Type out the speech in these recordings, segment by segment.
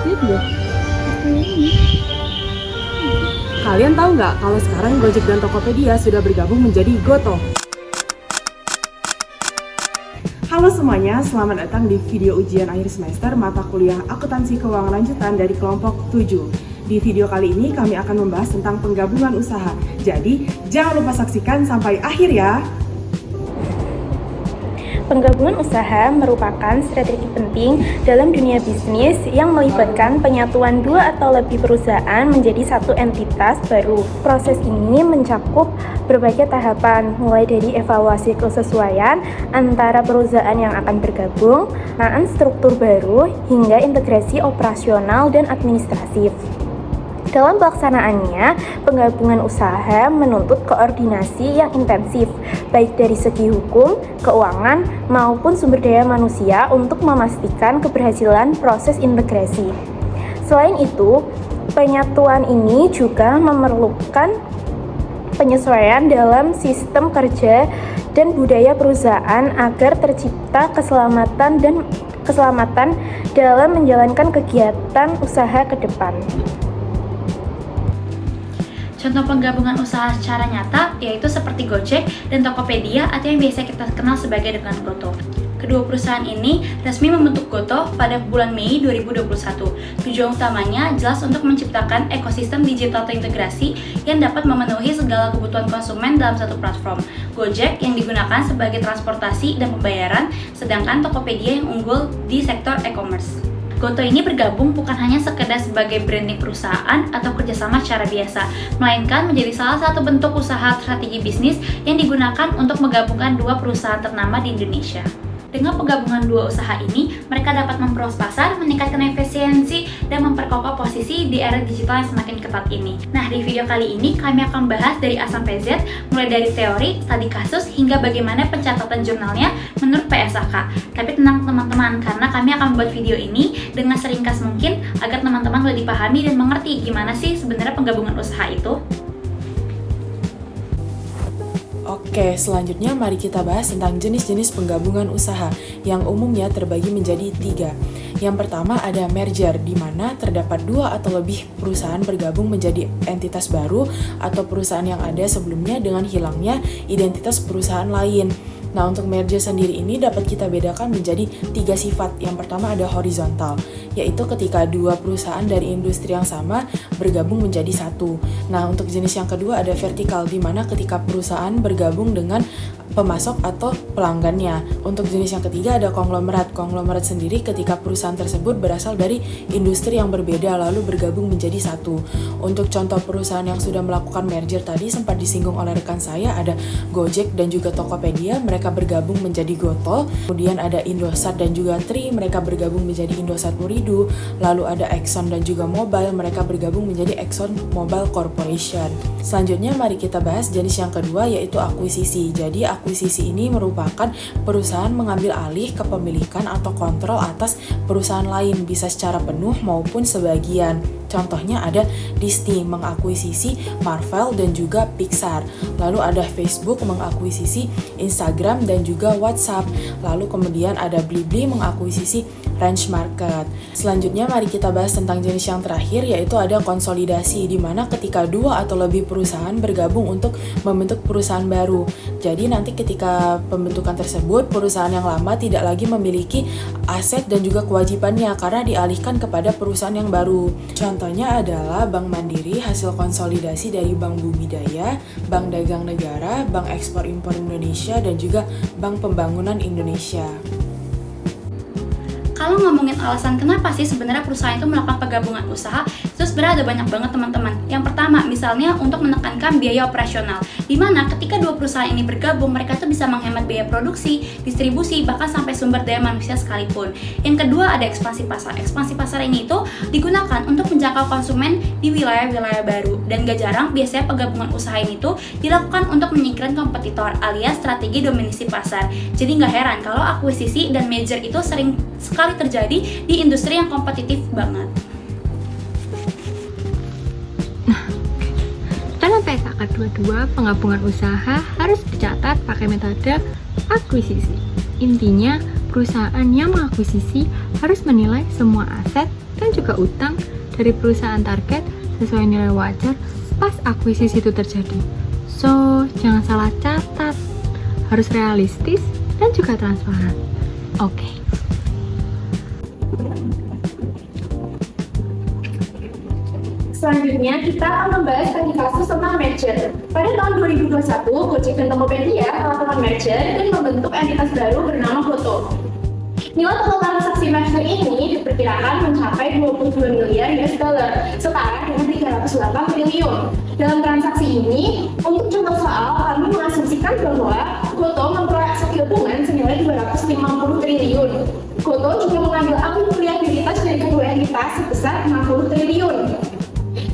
Lihat deh. Kalian tahu nggak kalau sekarang Gojek dan Tokopedia sudah bergabung menjadi Gotoh? Halo semuanya, selamat datang di video ujian akhir semester mata kuliah Akuntansi Keuangan Lanjutan dari kelompok 7. Di video kali ini kami akan membahas tentang penggabungan usaha. Jadi, jangan lupa saksikan sampai akhir ya. Penggabungan usaha merupakan strategi penting dalam dunia bisnis yang melibatkan penyatuan dua atau lebih perusahaan menjadi satu entitas baru. Proses ini mencakup berbagai tahapan, mulai dari evaluasi kesesuaian antara perusahaan yang akan bergabung, pengenalan struktur baru, hingga integrasi operasional dan administratif. Dalam pelaksanaannya, penggabungan usaha menuntut koordinasi yang intensif, baik dari segi hukum, keuangan, maupun sumber daya manusia untuk memastikan keberhasilan proses integrasi. Selain itu, penyatuan ini juga memerlukan penyesuaian dalam sistem kerja dan budaya perusahaan agar tercipta keselamatan dalam menjalankan kegiatan usaha ke depan. Contoh penggabungan usaha secara nyata yaitu seperti Gojek dan Tokopedia atau yang biasa kita kenal sebagai dengan Gotoh. Kedua perusahaan ini resmi membentuk Gotoh pada bulan Mei 2021. Tujuan utamanya jelas untuk menciptakan ekosistem digital terintegrasi yang dapat memenuhi segala kebutuhan konsumen dalam satu platform. Gojek yang digunakan sebagai transportasi dan pembayaran, sedangkan Tokopedia yang unggul di sektor e-commerce. Gotoh ini bergabung bukan hanya sekedar sebagai branding perusahaan atau kerjasama secara biasa, melainkan menjadi salah satu bentuk usaha strategi bisnis yang digunakan untuk menggabungkan dua perusahaan ternama di Indonesia. Dengan penggabungan dua usaha ini, mereka dapat memperluas pasar, meningkatkan efisiensi, dan memperkokoh posisi di era digital yang semakin ketat ini. Nah, di video kali ini kami akan bahas dari A sampai Z, mulai dari teori, studi kasus, hingga bagaimana pencatatan jurnalnya menurut PSAK. Tapi tenang teman-teman, karena kami akan membuat video ini dengan seringkas mungkin agar teman-teman lebih dipahami dan mengerti gimana sih sebenarnya penggabungan usaha itu. Oke, selanjutnya mari kita bahas tentang jenis-jenis penggabungan usaha yang umumnya terbagi menjadi 3. Yang pertama ada merger, di mana terdapat 2 atau lebih perusahaan bergabung menjadi entitas baru atau perusahaan yang ada sebelumnya dengan hilangnya identitas perusahaan lain. Nah, untuk merger sendiri ini dapat kita bedakan menjadi 3 sifat. Yang pertama ada horizontal, yaitu ketika 2 perusahaan dari industri yang sama bergabung menjadi satu. Nah, untuk jenis yang kedua ada vertikal, di mana ketika perusahaan bergabung dengan pemasok atau pelanggannya. Untuk jenis yang ketiga ada konglomerat. Konglomerat sendiri ketika perusahaan tersebut berasal dari industri yang berbeda lalu bergabung menjadi satu. Untuk contoh perusahaan yang sudah melakukan merger tadi sempat disinggung oleh rekan saya, ada Gojek dan juga Tokopedia, mereka bergabung menjadi Gotoh. Kemudian ada Indosat dan juga Tri, mereka bergabung menjadi Indosat Ooredoo. Lalu ada Exxon dan juga Mobile, mereka bergabung menjadi Exxon Mobile Corporation. Selanjutnya mari kita bahas jenis yang kedua yaitu akuisisi. Jadi akuisisi ini merupakan perusahaan mengambil alih kepemilikan atau kontrol atas perusahaan lain, bisa secara penuh maupun sebagian. Contohnya ada Disney mengakuisisi Marvel dan juga Pixar. Lalu ada Facebook mengakuisisi Instagram dan juga WhatsApp. Lalu kemudian ada Blibli mengakuisisi Range Market. Selanjutnya mari kita bahas tentang jenis yang terakhir yaitu ada konsolidasi, di mana ketika 2 atau lebih perusahaan bergabung untuk membentuk perusahaan baru. Jadi nanti ketika pembentukan tersebut perusahaan yang lama tidak lagi memiliki aset dan juga kewajibannya karena dialihkan kepada perusahaan yang baru. Contohnya adalah Bank Mandiri hasil konsolidasi dari Bank Bumidaya, Bank Dagang Negara, Bank Ekspor Impor Indonesia, dan juga Bank Pembangunan Indonesia. Kalau ngomongin alasan kenapa sih sebenarnya perusahaan itu melakukan penggabungan usaha, itu sebenarnya ada banyak banget teman-teman. Yang pertama, misalnya untuk menekankan biaya operasional, di mana ketika dua perusahaan ini bergabung, mereka tuh bisa menghemat biaya produksi, distribusi, bahkan sampai sumber daya manusia sekalipun. Yang kedua, ada ekspansi pasar. Ekspansi pasar ini itu digunakan untuk menjangkau konsumen di wilayah-wilayah baru. Dan gak jarang, biasanya penggabungan usaha ini tuh dilakukan untuk menyingkirkan kompetitor alias strategi dominasi pasar. Jadi gak heran kalau akuisisi dan merger itu sering sekali terjadi di industri yang kompetitif banget. Dalam PSAK 22, penggabungan usaha harus dicatat pakai metode akuisisi. Intinya, perusahaan yang mengakuisisi harus menilai semua aset dan juga utang dari perusahaan target sesuai nilai wajar pas akuisisi itu terjadi. So, jangan salah catat, harus realistis dan juga transparan. Oke. Selanjutnya, kita akan membahas tentang kasus tentang merger. Pada tahun 2021, Gojek dan Tokopedia melakukan merger dan membentuk entitas baru bernama Goto. Nilai total transaksi merger ini diperkirakan mencapai 22 miliar US dollar, setara dengan 308 triliun. Dalam transaksi ini, untuk contoh soal, kami mengasumsikan bahwa Goto memperoleh aset gabungan senilai 250 triliun. Goto juga mengambil alih liabilitas dari kedua entitas sebesar 60 triliun.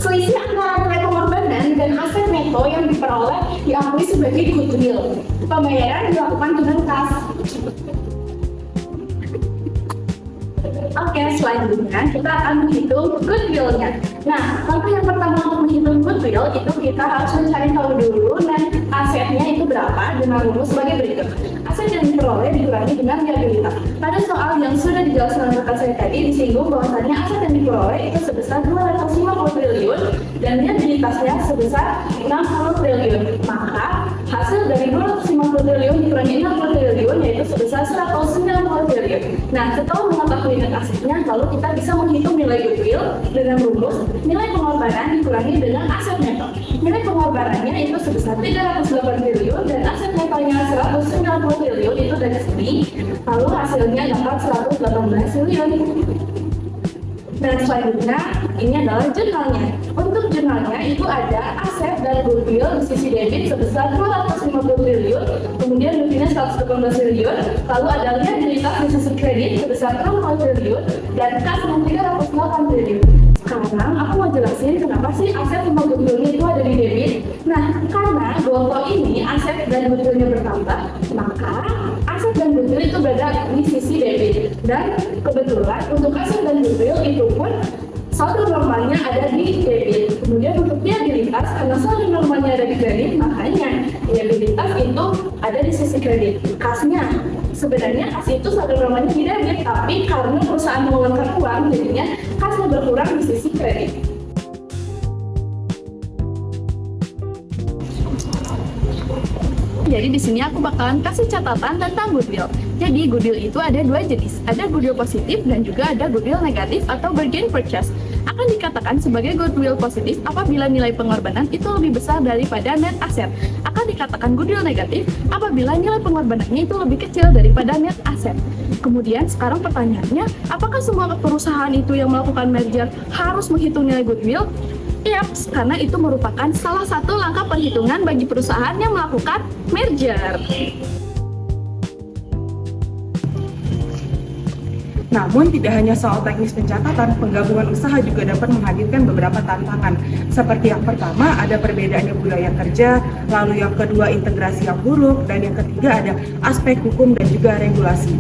Selisih antara nilai pengorbanan dan aset neto yang diperoleh diakui sebagai goodwill. Pembayaran dilakukan dengan kas. Oke, selanjutnya kita akan menghitung goodwill-nya. Nah, langkah yang pertama untuk menghitung goodwill itu kita harus mencari tahu dulu net asetnya itu berapa dengan rumus sebagai berikut. Aset yang diperoleh dikurangi dengan liabilitas. Pada soal yang sudah dijelaskan rekan saya tadi disinggung bahwasannya aset yang diperoleh itu sebesar 250 triliun dan liabilitasnya sebesar 60 triliun. Maka hasil dari 250 triliun dikurangi 60 triliun yaitu sebesar 190 triliun. Nah, setelah mengetahui net asetnya, lalu kita bisa menghitung nilai goodwill dengan rumus nilai pengorbanan dikurangi dengan aset neto. Nilai pengorbanannya itu sebesar 308 triliun dan aset netonya 190 triliun itu dari sini, lalu hasilnya dapat 118 triliun. Dan selanjutnya, ini adalah jurnalnya. Untuk jurnalnya itu ada aset dan goodwill di sisi debit sebesar 250 triliun, kemudian ruginya 118 triliun, lalu ada liabilitas di sisi kredit sebesar 60 triliun, dan kas 308 triliun. Sekarang aku mau jelasin kenapa sih aset sama goodwill itu ada di debit. Nah, karena Goto ini aset dan goodwillnya bertambah, maka aset dan goodwill itu berada di sisi debit. Dan kebetulan untuk aset dan goodwill itu pun saldo normalnya ada di debit. Kemudian untuk liabilitas, karena saldo normalnya ada di kredit, makanya liabilitas itu ada di sisi kredit. Kasnya, sebenarnya kas itu saldo normalnya di debit, tapi karena perusahaan mengeluarkan uang, jadinya kasnya berkurang di sisi kredit. Jadi di sini aku bakalan kasih catatan tentang goodwill. Jadi goodwill itu ada dua jenis, ada goodwill positif dan juga ada goodwill negatif atau bargain purchase. Akan dikatakan sebagai goodwill positif apabila nilai pengorbanan itu lebih besar daripada net aset. Akan dikatakan goodwill negatif apabila nilai pengorbanannya itu lebih kecil daripada net aset. Kemudian sekarang pertanyaannya, apakah semua perusahaan itu yang melakukan merger harus menghitung nilai goodwill? Yaps, karena itu merupakan salah satu langkah perhitungan bagi perusahaan yang melakukan merger. Namun, tidak hanya soal teknis pencatatan, penggabungan usaha juga dapat menghadirkan beberapa tantangan. Seperti yang pertama, ada perbedaannya budaya kerja, lalu yang kedua, integrasi yang buruk, dan yang ketiga, ada aspek hukum dan juga regulasi.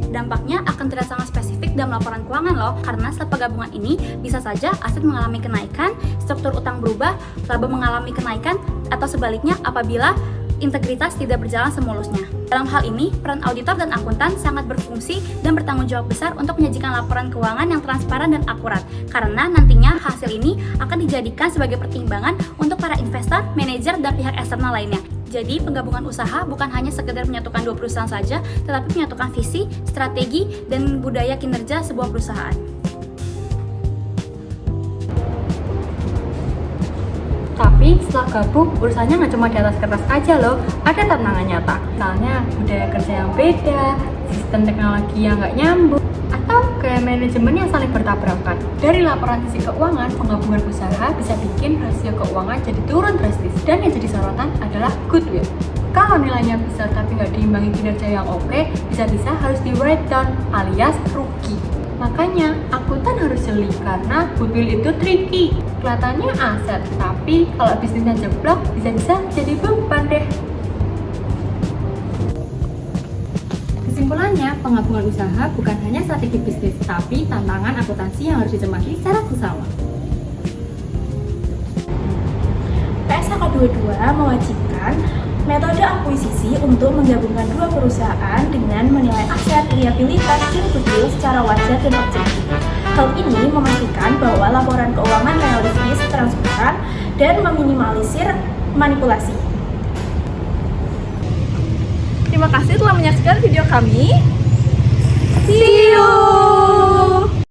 Dampaknya akan terasa sangat spesifik dalam laporan keuangan loh, karena setelah penggabungan ini bisa saja aset mengalami kenaikan, struktur utang berubah, laba mengalami kenaikan, atau sebaliknya apabila integritas tidak berjalan semulusnya. Dalam hal ini, peran auditor dan akuntan sangat berfungsi dan bertanggung jawab besar untuk menyajikan laporan keuangan yang transparan dan akurat, karena nantinya hasil ini akan dijadikan sebagai pertimbangan untuk para investor, manajer, dan pihak eksternal lainnya. Jadi, penggabungan usaha bukan hanya sekedar menyatukan dua perusahaan saja, tetapi menyatukan visi, strategi, dan budaya kinerja sebuah perusahaan. Tapi setelah gabung, urusannya nggak cuma di atas kertas aja loh, ada tantangan nyata. Misalnya budaya kerja yang beda, sistem teknologi yang nggak nyambung, atau gaya manajemen yang saling bertabrakan. Dari laporan sisi keuangan, penggabungan usaha bisa bikin rasio keuangan jadi turun drastis, dan yang jadi sorotan adalah goodwill. Kalau nilainya besar tapi nggak diimbangi kinerja yang oke, bisa-bisa harus di write down alias rugi. Makanya akuntan harus jeli karena goodwill itu tricky. Kelihatannya aset, tapi kalau bisnisnya jeblok bisa-bisa jadi beban deh. Kesimpulannya, penggabungan usaha bukan hanya strategi bisnis, tapi tantangan akuntansi yang harus dicermati secara bersama. PSHK 22 mewajibkan Metode akuisisi untuk menggabungkan dua perusahaan dengan menilai aset, liabilitas, dan goodwill secara wajar dan objektif. Hal ini memastikan bahwa laporan keuangan realistis, transparan, dan meminimalisir manipulasi. Terima kasih telah menyaksikan video kami. See you!